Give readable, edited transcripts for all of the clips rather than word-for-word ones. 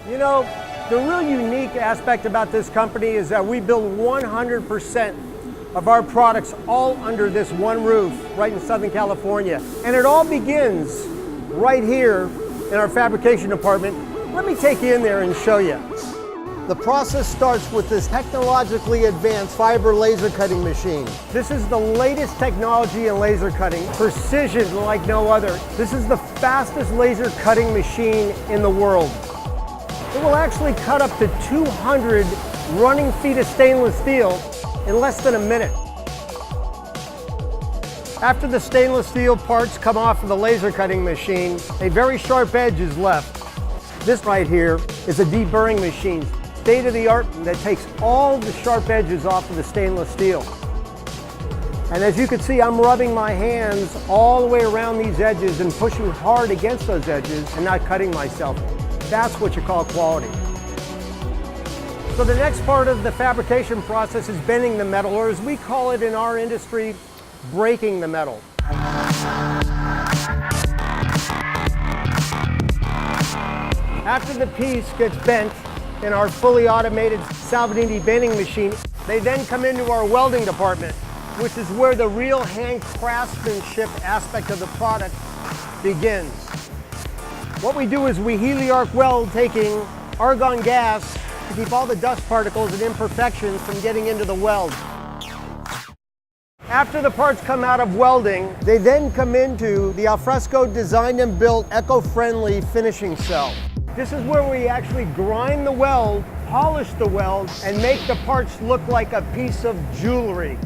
You know, the real unique aspect about this company is that we build 100% of our products all under this one roof right in Southern California. And it all begins right here in our fabrication department. Let me take you in there and show you. The process starts with this technologically advanced fiber laser cutting machine. This is the latest technology in laser cutting, precision like no other. This is the fastest laser cutting machine in the world. It will actually cut up to 200 running feet of stainless steel in less than a minute. After the stainless steel parts come off of the laser cutting machine, a very sharp edge is left. This right here is a deburring machine, state of the art, that takes all the sharp edges off of the stainless steel. And as you can see, I'm rubbing my hands all the way around these edges and pushing hard against those edges and not cutting myself. That's what you call quality. So the next part of the fabrication process is bending the metal, or as we call it in our industry, breaking the metal. After the piece gets bent in our fully automated Salvagnini bending machine, they then come into our welding department, which is where the real hand craftsmanship aspect of the product begins. What we do is we heliarc weld, taking argon gas to keep all the dust particles and imperfections from getting into the weld. After the parts come out of welding, they then come into the Alfresco designed and built eco-friendly finishing cell. This is where we actually grind the weld, polish the weld, and make the parts look like a piece of jewelry.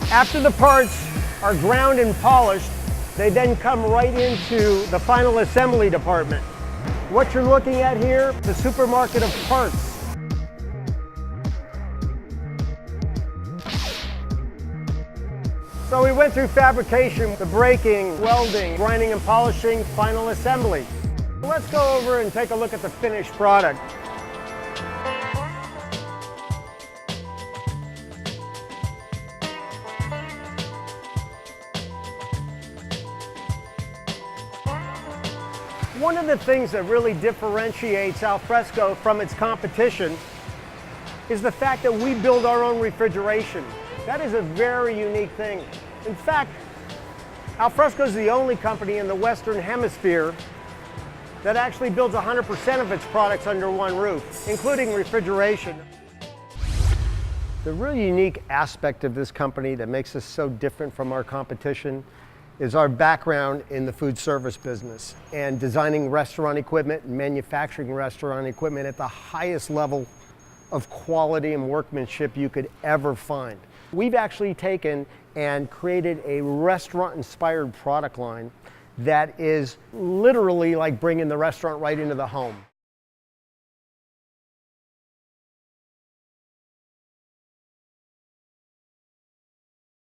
After the parts are ground and polished, they then come right into the final assembly department. What you're looking at here, the supermarket of parts. So we went through fabrication, the breaking, welding, grinding and polishing, final assembly. Let's go over and take a look at the finished product. One of the things that really differentiates Alfresco from its competition is the fact that we build our own refrigeration. That is a very unique thing. In fact, Alfresco is the only company in the Western Hemisphere that actually builds 100% of its products under one roof, including refrigeration. The really unique aspect of this company that makes us so different from our competition is our background in the food service business and designing restaurant equipment and manufacturing restaurant equipment at the highest level of quality and workmanship you could ever find. We've actually taken and created a restaurant-inspired product line that is literally like bringing the restaurant right into the home.